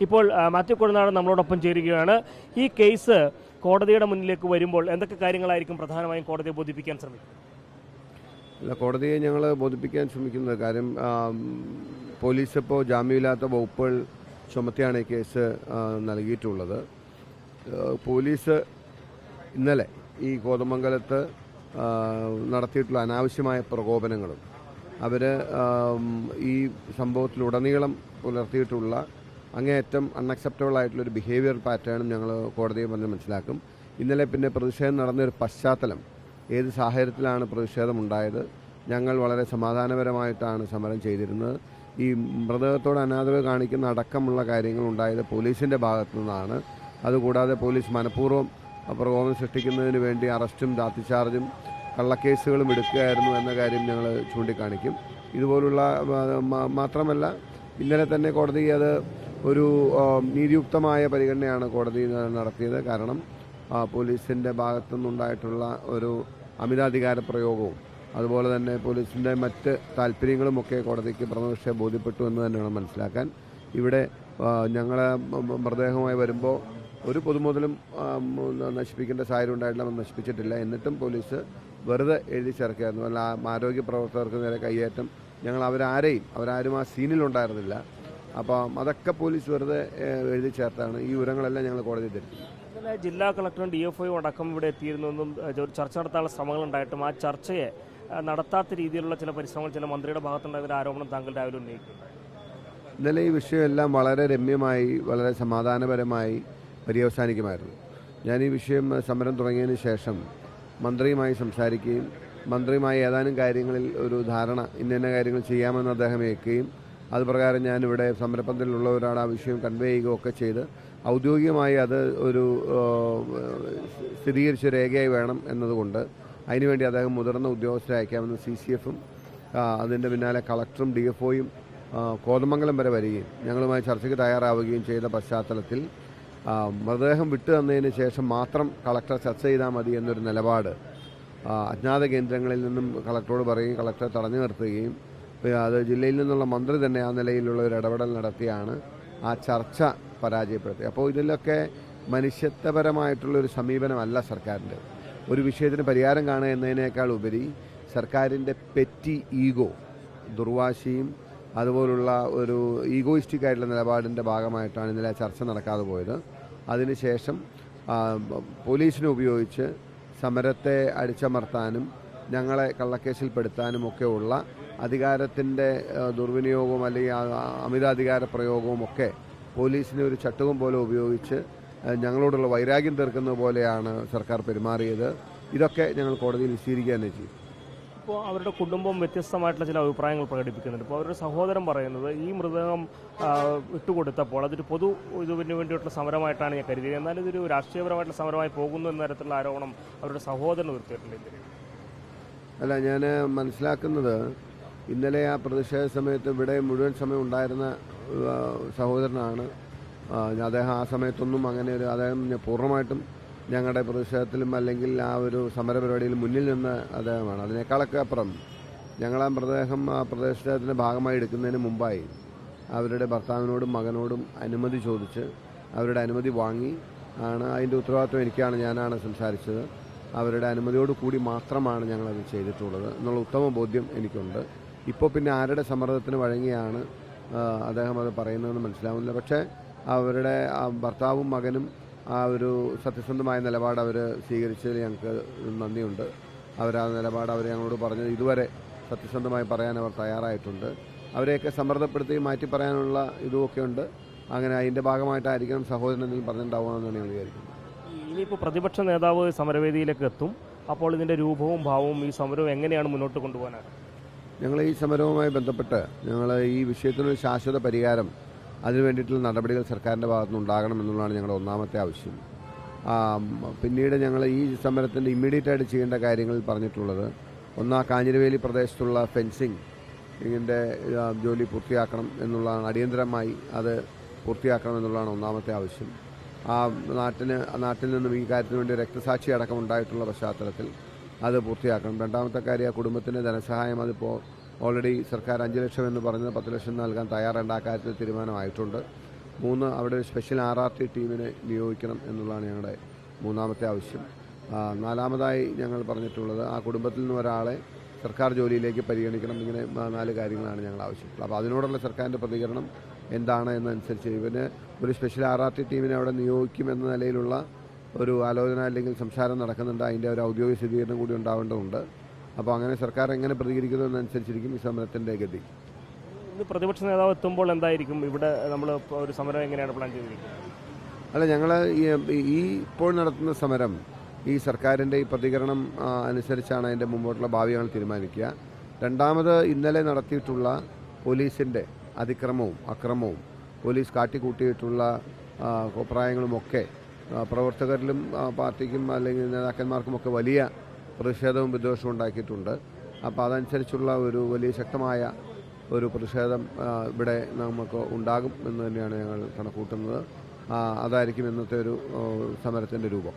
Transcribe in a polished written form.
ഇപ്പോൾ മാത്യു കൊഴുനാടൻ നമ്മളോടൊപ്പം ചേരുകയാണ്. ഈ കേസ് കോടതിയുടെ മുന്നിലേക്ക് വരുമ്പോൾ എന്തൊക്കെ കാര്യങ്ങളായിരിക്കും പ്രധാനമായും കോടതിയെ ബോധിപ്പിക്കാൻ ശ്രമിക്കുന്നത്? അല്ല, കോടതിയെ ഞങ്ങൾ ബോധിപ്പിക്കാൻ ശ്രമിക്കുന്നത് കാര്യം പോലീസ് ഇപ്പോൾ ജാമ്യമില്ലാത്ത വകുപ്പുകൾ ചുമത്തിയാണ് ഈ കേസ് നൽകിയിട്ടുള്ളത്. പോലീസ് ഇന്നലെ ഈ കോതമംഗലത്ത് നടത്തിയിട്ടുള്ള അനാവശ്യമായ പ്രകോപനങ്ങളും അവർ ഈ സംഭവത്തിലുടനീളം പുലർത്തിയിട്ടുള്ള അങ്ങേയറ്റം അൺഅക്സെപ്റ്റബിൾ ആയിട്ടുള്ളൊരു ബിഹേവിയർ പാറ്റേണും ഞങ്ങൾ കോടതിയെ പറഞ്ഞ് മനസ്സിലാക്കും. ഇന്നലെ പിന്നെ പ്രതിഷേധം നടന്നൊരു പശ്ചാത്തലം, ഏത് സാഹചര്യത്തിലാണ് പ്രതിഷേധം ഉണ്ടായത്, ഞങ്ങൾ വളരെ സമാധാനപരമായിട്ടാണ് സമരം ചെയ്തിരുന്നത്. ഈ മൃതദേഹത്തോട് അനാദരവ് കാണിക്കുന്ന അടക്കമുള്ള കാര്യങ്ങൾ ഉണ്ടായത് പോലീസിൻ്റെ ഭാഗത്തു നിന്നാണ്. അതുകൂടാതെ പോലീസ് മനഃപൂർവ്വം പ്രകോപനം സൃഷ്ടിക്കുന്നതിന് വേണ്ടി അറസ്റ്റും ലാത്തിചാർജും കള്ളക്കേസുകളും എടുക്കുകയായിരുന്നു എന്ന കാര്യം ഞങ്ങൾ ചൂണ്ടിക്കാണിക്കും. ഇതുപോലുള്ള മാത്രമല്ല, ഇന്നലെ തന്നെ കോടതി അത് ഒരു നീതിയുക്തമായ പരിഗണനയാണ് കോടതി നടത്തിയത്. കാരണം പോലീസിൻ്റെ ഭാഗത്തുനിന്നുണ്ടായിട്ടുള്ള ഒരു അമിതാധികാര പ്രയോഗവും അതുപോലെ തന്നെ പോലീസിൻ്റെ മറ്റ് താല്പര്യങ്ങളുമൊക്കെ കോടതിക്ക് പ്രഥമദൃഷ്ട്യാ ബോധ്യപ്പെട്ടു എന്ന് തന്നെയാണ് മനസ്സിലാക്കാൻ. ഇവിടെ ഞങ്ങൾ മൃതദേഹമായി വരുമ്പോൾ ഒരു പൊതുമുതലും നശിപ്പിക്കേണ്ട സാഹചര്യം ഉണ്ടായിട്ടില്ല, നശിപ്പിച്ചിട്ടില്ല. എന്നിട്ടും പോലീസ് വെറുതെ എഴുതി ചേർക്കുകയായിരുന്നു. അല്ല, ആരോഗ്യ പ്രവർത്തകർക്ക് നേരെ കയ്യേറ്റം, ഞങ്ങൾ അവരാരും ആ സീനിലുണ്ടായിരുന്നില്ല. അപ്പം അതൊക്കെ പോലീസ് വെറുതെ എഴുതി ചേർത്താണ്. ഈ വിവരങ്ങളെല്ലാം ഞങ്ങൾ കോടതി ധരിച്ചു. ജില്ലാ കളക്ടറും DFIയും അടക്കം ഇവിടെ എത്തിയിരുന്നെന്നും ചർച്ച നടത്താനുള്ള ശ്രമങ്ങളുണ്ടായിട്ടും ആ ചർച്ചയെ നടത്താത്ത രീതിയിലുള്ള ചില പരിശ്രമങ്ങൾ ചില മന്ത്രിയുടെ ഭാഗത്തുണ്ടായിരുന്ന ആരോപണം താങ്കൾ രാവിലെ ഉന്നയിക്കുന്നു. ഇന്നലെ ഈ വിഷയമെല്ലാം വളരെ രമ്യമായി, വളരെ സമാധാനപരമായി പര്യവസാനിക്കുമായിരുന്നു. ഞാൻ ഈ വിഷയം സമരം തുടങ്ങിയതിന് ശേഷം മന്ത്രിയുമായി സംസാരിക്കുകയും മന്ത്രിയുമായി ഏതാനും കാര്യങ്ങളിൽ ഒരു ധാരണ, ഇന്ന കാര്യങ്ങൾ ചെയ്യാമെന്ന് അദ്ദേഹം ഏൽക്കുകയും അതുപ്രകാരം ഞാനിവിടെ സമരപന്തലിലുള്ളവരോട് ആ വിഷയം കൺവേ ചെയ്യുകയും ഒക്കെ ചെയ്ത് ഔദ്യോഗികമായി അത് ഒരു സ്ഥിരീകരിച്ച രേഖയായി വേണം എന്നതുകൊണ്ട് അതിനുവേണ്ടി അദ്ദേഹം മുതിർന്ന ഉദ്യോഗസ്ഥരെ അയക്കാമെന്ന് CCFും അതിൻ്റെ പിന്നാലെ കളക്ടറും DFOയും കോതമംഗലം വരെ വരികയും ഞങ്ങളുമായി ചർച്ചയ്ക്ക് തയ്യാറാവുകയും ചെയ്ത പശ്ചാത്തലത്തിൽ മൃതദേഹം വിട്ടു തന്നതിന് ശേഷം മാത്രം കളക്ടർ ചർച്ച ചെയ്താൽ മതി എന്നൊരു നിലപാട് അജ്ഞാത കേന്ദ്രങ്ങളിൽ നിന്നും കളക്ടറോട് പറയുകയും കളക്ടറെ തടഞ്ഞു നിർത്തുകയും അത് ജില്ലയിൽ നിന്നുള്ള മന്ത്രി തന്നെ ആ നിലയിലുള്ള ഒരു ഇടപെടൽ നടത്തിയാണ് ആ ചർച്ച പരാജയപ്പെടുത്തിയത്. അപ്പോൾ ഇതിലൊക്കെ മനുഷ്യത്വപരമായിട്ടുള്ളൊരു സമീപനമല്ല സർക്കാരിൻ്റെ. ഒരു വിഷയത്തിന് പരിഹാരം കാണുക എന്നതിനേക്കാൾ ഉപരി സർക്കാരിൻ്റെ പെറ്റി ഈഗോ, ദുർവാശിയും അതുപോലുള്ള ഒരു ഈഗോയിസ്റ്റിക് ആയിട്ടുള്ള നിലപാടിൻ്റെ ഭാഗമായിട്ടാണ് ഇന്നലെ ചർച്ച നടക്കാതെ പോയത്. അതിനുശേഷം പോലീസിനെ ഉപയോഗിച്ച് സമരത്തെ അടിച്ചമർത്താനും ഞങ്ങളെ കള്ളക്കേസിൽപ്പെടുത്താനും ഒക്കെയുള്ള അധികാരത്തിൻ്റെ ദുർവിനിയോഗവും അല്ലെങ്കിൽ അമിതാധികാര പ്രയോഗവും ഒക്കെ പോലീസിനെ ഒരു ചട്ടുകം പോലെ ഉപയോഗിച്ച് ഞങ്ങളോടുള്ള വൈരാഗ്യം തീർക്കുന്നത് പോലെയാണ് സർക്കാർ പെരുമാറിയത്. ഇതൊക്കെ ഞങ്ങൾ കോടതിയിൽ വിശദീകരിക്കുക തന്നെ ചെയ്യും. ഇപ്പോൾ അവരുടെ കുടുംബം വ്യത്യസ്തമായിട്ടുള്ള ചില അഭിപ്രായങ്ങൾ പ്രകടിപ്പിക്കുന്നുണ്ട്. ഇപ്പോൾ അവരുടെ സഹോദരൻ പറയുന്നത് ഈ മൃതദേഹം വിട്ടുകൊടുത്തപ്പോൾ അതൊരു പൊതു ഇതിന് വേണ്ടിയിട്ടുള്ള സമരമായിട്ടാണ് ഞാൻ കരുതിയത്, എന്നാൽ ഇതൊരു രാഷ്ട്രീയപരമായിട്ടുള്ള സമരമായി പോകുന്നു എന്ന തരത്തിലുള്ള ആരോപണം അവരുടെ സഹോദരൻ ഉയർത്തിയിട്ടുണ്ട്. അല്ല, ഞാൻ മനസ്സിലാക്കുന്നത് ഇന്നലെ ആ പ്രതിഷേധ സമയത്ത് ഇവിടെ മുഴുവൻ സമയം ഉണ്ടായിരുന്ന സഹോദരനാണ്. അദ്ദേഹം ആ സമയത്തൊന്നും അങ്ങനെ അദ്ദേഹം പൂർണ്ണമായിട്ടും ഞങ്ങളുടെ പ്രതിഷേധത്തിലും അല്ലെങ്കിൽ ആ ഒരു സമരപരിപാടിയിൽ മുന്നിൽ നിന്ന് അദ്ദേഹമാണ്. അതിനേക്കാളൊക്കെ അപ്പുറം ഞങ്ങൾ ആ മൃതദേഹം ആ പ്രതിഷേധത്തിൻ്റെ ഭാഗമായി എടുക്കുന്നതിന് മുമ്പായി അവരുടെ ഭർത്താവിനോടും മകനോടും അനുമതി ചോദിച്ച് അവരുടെ അനുമതി വാങ്ങി ആണ്. അതിൻ്റെ ഉത്തരവാദിത്വം ഞാനാണ് സംസാരിച്ചത്. അവരുടെ അനുമതിയോട് കൂടി മാത്രമാണ് ഞങ്ങളത് ചെയ്തിട്ടുള്ളത് എന്നുള്ള ഉത്തമ ബോധ്യം എനിക്കുണ്ട്. ഇപ്പോൾ പിന്നെ ആരുടെ സമ്മർദ്ദത്തിന് വഴങ്ങിയാണ് അദ്ദേഹം അത് പറയുന്നതെന്ന് മനസ്സിലാവുന്നില്ല. പക്ഷേ അവരുടെ ഭർത്താവും മകനും ആ ഒരു സത്യസന്ധമായ നിലപാട് അവർ സ്വീകരിച്ചതിൽ ഞങ്ങൾക്ക് നന്ദിയുണ്ട്. അവരാ നിലപാട് അവർ ഞങ്ങളോട് പറഞ്ഞത് ഇതുവരെ സത്യസന്ധമായി പറയാൻ അവർ തയ്യാറായിട്ടുണ്ട്. അവരെയൊക്കെ സമ്മർദ്ദപ്പെടുത്തി മാറ്റി പറയാനുള്ള ഇതുമൊക്കെ ഉണ്ട്. അങ്ങനെ അതിൻ്റെ ഭാഗമായിട്ടായിരിക്കണം സഹോദരൻ എന്തെങ്കിലും പറഞ്ഞിട്ടുണ്ടാവുകയെന്നാണ് ഞങ്ങൾ വിചാരിക്കുന്നത്. ഇനിയിപ്പോൾ പ്രതിപക്ഷ നേതാവ് സമരവേദിയിലേക്ക് എത്തും. അപ്പോൾ ഇതിൻ്റെ രൂപവും ഭാവവും ഈ സമരവും എങ്ങനെയാണ് മുന്നോട്ട് കൊണ്ടുപോകാനാണ്? ഞങ്ങൾ ഈ സമരവുമായി ബന്ധപ്പെട്ട് ഞങ്ങൾ ഈ വിഷയത്തിനൊരു ശാശ്വത പരിഹാരം അതിനു വേണ്ടിയിട്ടുള്ള നടപടികൾ സർക്കാരിൻ്റെ ഭാഗത്തുനിന്ന് ഉണ്ടാകണമെന്നുള്ളതാണ് ഞങ്ങളുടെ ഒന്നാമത്തെ ആവശ്യം. പിന്നീട് ഞങ്ങൾ ഈ സമരത്തിൻ്റെ ഇമ്മീഡിയറ്റായിട്ട് ചെയ്യേണ്ട കാര്യങ്ങളിൽ പറഞ്ഞിട്ടുള്ളത്, ഒന്ന് കാഞ്ഞിരവേലി പ്രദേശത്തുള്ള ഫെൻസിങ് ഇതിൻ്റെ ജോലി പൂർത്തിയാക്കണം എന്നുള്ളതാണ്. അടിയന്തരമായി അത് പൂർത്തിയാക്കണം എന്നുള്ളതാണ് ഒന്നാമത്തെ ആവശ്യം. ആ നാട്ടിൽ നിന്നും ഈ കാര്യത്തിന് വേണ്ടി രക്തസാക്ഷി അടക്കം ഉണ്ടായിട്ടുള്ള പശ്ചാത്തലത്തിൽ അത് പൂർത്തിയാക്കണം. രണ്ടാമത്തെ കാര്യം, ആ കുടുംബത്തിൻ്റെ ധനസഹായം അതിപ്പോൾ ഓൾറെഡി സർക്കാർ 5 ലക്ഷം എന്ന് പറഞ്ഞത് 10 ലക്ഷം നൽകാൻ തയ്യാറുണ്ട്. ആ കാര്യത്തിൽ തീരുമാനമായിട്ടുണ്ട്. 3 അവിടെ ഒരു സ്പെഷ്യൽ RRT ടീമിനെ നിയോഗിക്കണം എന്നുള്ളതാണ് ഞങ്ങളുടെ മൂന്നാമത്തെ ആവശ്യം. 4-മതായി ഞങ്ങൾ പറഞ്ഞിട്ടുള്ളത് ആ കുടുംബത്തിൽ നിന്ന് ഒരാളെ സർക്കാർ ജോലിയിലേക്ക് പരിഗണിക്കണം. ഇങ്ങനെ 4 കാര്യങ്ങളാണ് ഞങ്ങൾ ആവശ്യപ്പെട്ടത്. അപ്പോൾ അതിനോടുള്ള സർക്കാരിൻ്റെ പ്രതികരണം എന്താണ് എന്നനുസരിച്ച് ഇവന് ഒരു സ്പെഷ്യൽ RRT ടീമിനെ അവിടെ നിയോഗിക്കുമെന്ന നിലയിലുള്ള ഒരു ആലോചന അല്ലെങ്കിൽ സംസാരം നടക്കുന്നുണ്ട്. അതിൻ്റെ ഒരു ഔദ്യോഗിക സ്ഥിരീകരണം കൂടി ഉണ്ടാവേണ്ടതുണ്ട്. അപ്പോൾ അങ്ങനെ സർക്കാർ എങ്ങനെ പ്രതികരിക്കുന്നു എന്നനുസരിച്ചിരിക്കും ഈ സമരത്തിൻ്റെ ഗതി. ഇന്ന് പ്രതിപക്ഷ നേതാവ് എത്തുമ്പോൾ എന്തായിരിക്കും ഇവിടെ നമ്മൾ ഒരു സമരം എങ്ങനെയാണ് പ്ലാൻ ചെയ്തിരിക്കുന്നത്? അല്ല, ഞങ്ങൾ ഈ ഇപ്പോൾ നടത്തുന്ന സമരം ഈ സർക്കാരിൻ്റെ ഈ പ്രതികരണം അനുസരിച്ചാണ് അതിൻ്റെ മുമ്പോട്ടുള്ള ഭാവി ഞങ്ങൾ തീരുമാനിക്കുക. രണ്ടാമത്, ഇന്നലെ നടത്തിയിട്ടുള്ള പോലീസിൻ്റെ അതിക്രമവും അക്രമവും പോലീസ് കാട്ടിക്കൂട്ടിയിട്ടുള്ള കോപ്രായങ്ങളുമൊക്കെ പ്രവർത്തകരിലും പാർട്ടിക്കും അല്ലെങ്കിൽ നേതാക്കന്മാർക്കുമൊക്കെ വലിയ പ്രതിഷേധവും വിദ്വേഷവും ഉണ്ടാക്കിയിട്ടുണ്ട്. അപ്പോൾ അതനുസരിച്ചുള്ള ഒരു വലിയ ശക്തമായ ഒരു പ്രതിഷേധം ഇവിടെ നമുക്ക് ഉണ്ടാകും എന്ന് തന്നെയാണ് ഞങ്ങൾ കണക്കൂട്ടുന്നത്. അതായിരിക്കും ഇന്നത്തെ ഒരു സമരത്തിൻ്റെ രൂപം.